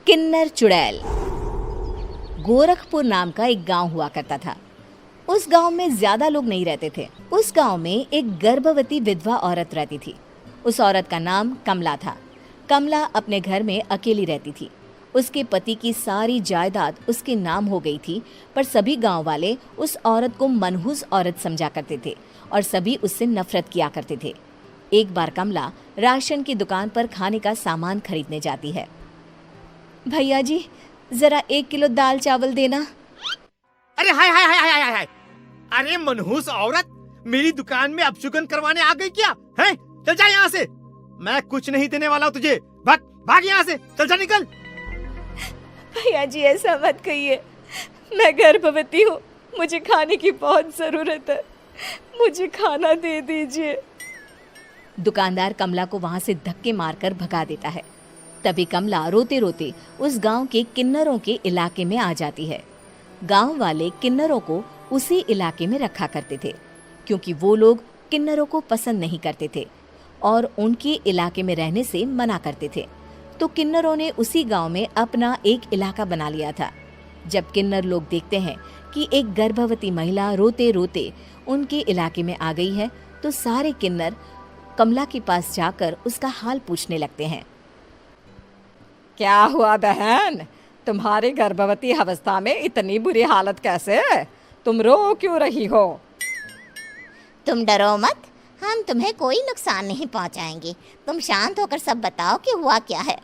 किन्नर चुड़ैल। गोरखपुर नाम का एक गांव हुआ करता था। उस गांव में ज्यादा लोग नहीं रहते थे। उस गांव में एक गर्भवती विधवा औरत रहती थी। उस औरत का नाम कमला था। कमला अपने घर में अकेली रहती थी। उसके पति की सारी जायदाद उसके नाम हो गई थी, पर सभी गांव वाले उस औरत को मनहूस औरत समझा करते थे और सभी उससे नफरत किया करते थे। एक बार कमला राशन की दुकान पर खाने का सामान खरीदने जाती है। भैया जी, जरा 1 किलो दाल चावल देना। अरे हाय हाय हाय हाय हाय हाय! अरे मनहूस औरत, मेरी दुकान में अपशुगन करवाने आ गई क्या? हैं? चल जा यहाँ से। मैं कुछ नहीं देने वाला हूँ तुझे। भाग भाग यहाँ से, चल जा, निकल। भैया जी, ऐसा मत कहिए। मैं गर्भवती हूँ, मुझे खाने की बहुत जरूरत है। मुझे खाना दे दीजिए। दुकानदार कमला को वहां से धक्के मारकर भगा देता है। तभी कमला रोते रोते उस गांव के किन्नरों के इलाके में आ जाती है। गांव वाले किन्नरों को उसी इलाके में रखा करते थे, क्योंकि वो लोग किन्नरों को पसंद नहीं करते थे और उनके इलाके में रहने से मना करते थे। तो किन्नरों ने उसी गांव में अपना एक इलाका बना लिया था। जब किन्नर लोग देखते हैं कि एक गर्भवती महिला रोते रोते उनके इलाके में आ गई है, तो सारे किन्नर कमला के पास जाकर उसका हाल पूछने लगते हैं। क्या हुआ बहन, तुम्हारी गर्भवती अवस्था में इतनी बुरी हालत कैसे है? तुम रो क्यों रही हो? तुम डरो मत, हम तुम्हें कोई नुकसान नहीं पहुंचाएंगे। तुम शांत होकर सब बताओ कि हुआ क्या है।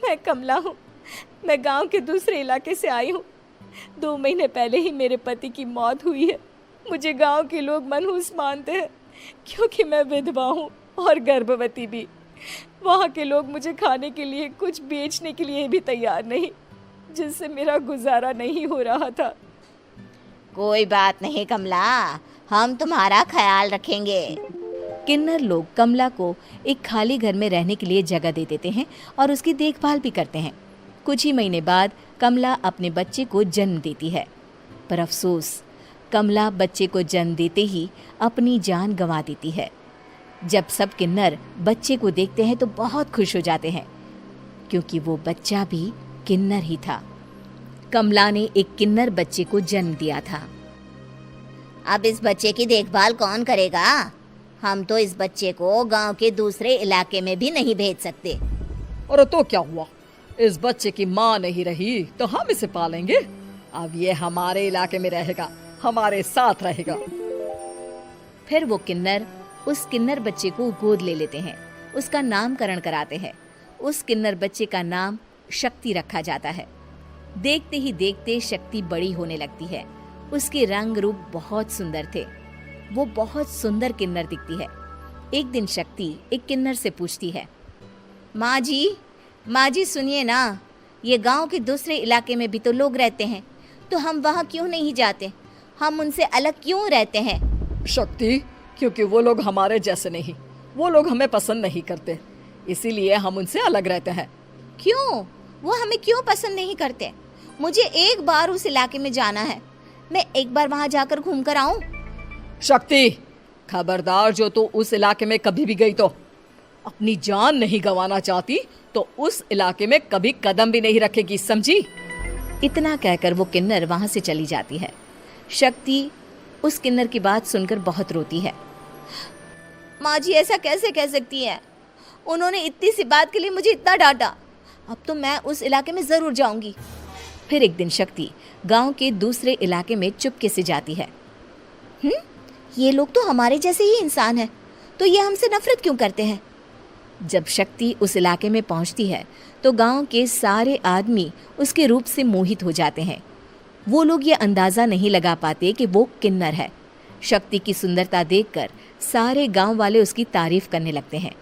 मैं कमला हूँ। मैं गांव के दूसरे इलाके से आई हूँ। 2 महीने पहले ही मेरे पति की मौत हुई है। मुझे गांव के लोग मनहूस मानते हैं, क्योंकि मैं विधवा हूँ और गर्भवती भी। वहाँ के लोग मुझे खाने के लिए कुछ बेचने के लिए भी तैयार नहीं, जिससे मेरा गुजारा नहीं हो रहा था। कोई बात नहीं कमला, हम तुम्हारा ख्याल रखेंगे। किन्नर लोग कमला को एक खाली घर में रहने के लिए जगह दे देते हैं और उसकी देखभाल भी करते हैं। कुछ ही महीने बाद कमला अपने बच्चे को जन्म देती है, पर अफसोस, कमला बच्चे को जन्म देते ही अपनी जान गंवा देती है। जब सब किन्नर बच्चे को देखते हैं तो बहुत खुश हो जाते हैं, क्योंकि वो बच्चा भी किन्नर ही था। कमला ने एक किन्नर बच्चे को जन्म दिया था। अब इस बच्चे की देखभाल कौन करेगा? हम तो इस बच्चे को गांव के दूसरे इलाके में भी नहीं भेज सकते। और तो क्या हुआ, इस बच्चे की माँ नहीं रही तो हम इसे पालेंगे। अब ये हमारे इलाके में रहेगा, हमारे साथ रहेगा। फिर वो किन्नर उस किन्नर बच्चे को गोद ले लेते हैं, उसका नामकरण कराते हैं। उस किन्नर बच्चे का नाम शक्ति रखा जाता है। देखते ही देखते शक्ति बड़ी होने लगती है। उसके रंग रूप बहुत सुंदर थे। वो बहुत सुंदर किन्नर दिखती है। एक दिन शक्ति एक किन्नर से पूछती है, माँ जी सुनिए ना, ये गांव के दूसरे इलाके में भी तो लोग रहते हैं, तो हम वहाँ क्यों नहीं जाते? हम उनसे अलग क्यों रहते हैं? शक्ति, क्योंकि वो लोग हमारे जैसे नहीं, वो लोग हमें पसंद नहीं करते, इसीलिए हम उनसे अलग रहते हैं। क्यों? वो हमें क्यों पसंद नहीं करते? मुझे एक बार उस इलाके में जाना है। मैं एक बार वहाँ जाकर घूम कर आऊं। शक्ति, खबरदार, जो तू उस इलाके में कभी भी गई तो अपनी जान नहीं गंवाना चाहती तो उस इलाके में कभी कदम भी नहीं रखेगी, समझी? इतना कहकर वो किन्नर वहाँ से चली जाती है। शक्ति उस किन्नर की बात सुनकर बहुत रोती है। माँ जी, ऐसा कैसे कह सकती है? उन्होंने इतनी सी बात के लिए मुझे इतना डांटा। अब तो मैं उस इलाके में जरूर जाऊंगी। फिर एक दिन शक्ति गांव के दूसरे इलाके में चुपके से जाती है। ये लोग तो हमारे जैसे ही इंसान हैं, तो ये हमसे नफरत क्यों करते हैं? जब शक्ति उस इलाके में पहुंचती है तो गांव के सारे आदमी उसके रूप से मोहित हो जाते हैं। वो लोग ये अंदाजा नहीं लगा पाते कि वो किन्नर है। शक्ति की सुंदरता देखकर सारे गांव वाले उसकी तारीफ करने लगते हैं।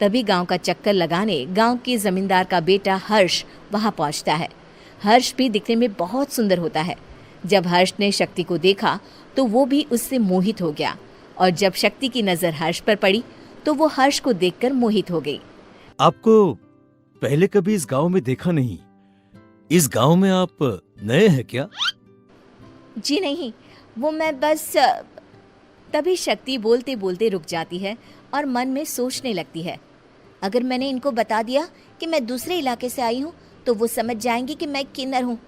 तभी गांव का चक्कर लगाने गांव के जमींदार का बेटा हर्ष वहां पहुंचता है। हर्ष भी दिखने में बहुत सुंदर होता है। जब हर्ष ने शक्ति को देखा तो वो भी उससे मोहित हो गया, और जब शक्ति की नजर हर्ष पर पड़ी तो वो हर्ष को देखकर मोहित हो गई। आपको पहले कभी इस गांव में देखा नहीं। इस गांव में आप नए हैं क्या? जी नहीं, वो मैं बस। तभी शक्ति बोलते बोलते रुक जाती है और मन में सोचने लगती है, अगर मैंने इनको बता दिया कि मैं दूसरे इलाके से आई हूँ तो वो समझ जाएंगे कि मैं किन्नर हूँ,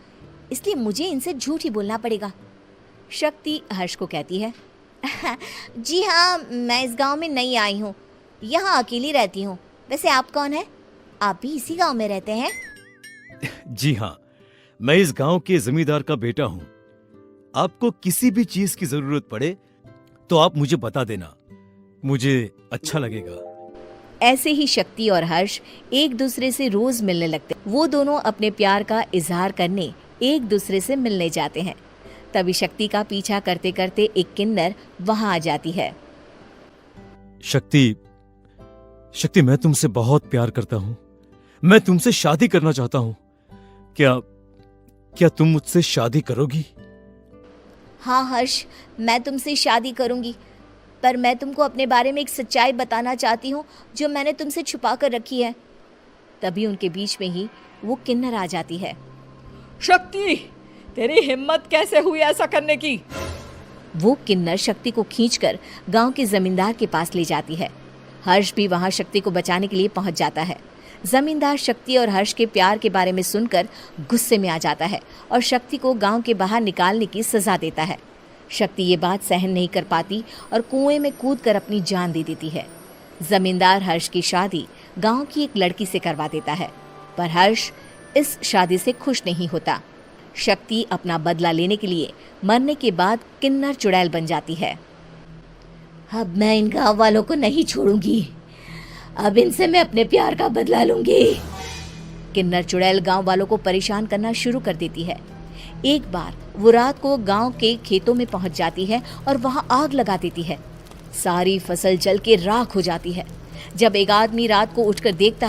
इसलिए मुझे इनसे झूठ ही बोलना पड़ेगा। शक्ति हर्ष को कहती है, जी हाँ, मैं इस गांव में नई आई हूँ, यहाँ अकेली रहती हूँ। वैसे आप कौन है? आप भी इसी गांव में रहते हैं? जी हाँ, मैं इस गांव के जमींदार का बेटा हूँ। आपको किसी भी चीज की जरूरत पड़े तो आप मुझे बता देना, मुझे अच्छा लगेगा। ऐसे ही शक्ति और हर्ष एक दूसरे से रोज मिलने लगते। वो दोनों अपने प्यार का इजहार करने एक दूसरे से मिलने जाते हैं। तभी शक्ति का पीछा करते करते एक किन्नर वहां आ जाती है। शक्ति, मैं तुमसे बहुत प्यार करता हूँ। मैं तुमसे शादी करना चाहता हूँ। क्या तुम मुझसे शादी करोगी? हाँ हर्ष, मैं तुमसे शादी करूंगी, पर मैं तुमको अपने बारे में एक सच्चाई बताना चाहती हूँ जो मैंने तुमसे छुपा कर रखी है। तभी उनके बीच में ही वो किन्नर आ जाती है। शक्ति, तेरी हिम्मत कैसे हुई ऐसा करने की? वो किन्नर शक्ति को खींचकर गांव के जमींदार के पास ले जाती है। हर्ष भी वहां शक्ति को बचाने के लिए पहुंच जाता है। जमींदार शक्ति और हर्ष के प्यार के बारे में सुनकर गुस्से में आ जाता है और शक्ति को गांव के बाहर निकालने की सजा देता है। शक्ति ये बात सहन नहीं कर पाती और कुएं में कूदकर अपनी जान दे देती है। जमींदार हर्ष की शादी गांव की एक लड़की से करवा देता है, पर हर्ष इस शादी से खुश नहीं होता। शक्ति अपना बदला लेने के लिए मरने के बाद किन्नर चुड़ैल बन जाती है। अब मैं इन गांव वालों को नहीं छोड़ूंगी, अब इनसे मैं अपने प्यार का बदला लूंगी। किन्नर चुड़ैल गांव वालों को परेशान करना शुरू कर देती है। एक बार वो रात को गांव के खेतों में पहुंच जाती है और वहां आग लगा देती है। सारी फसल जल के राख हो जाती है। जब एक आदमी रात को उठकर देखता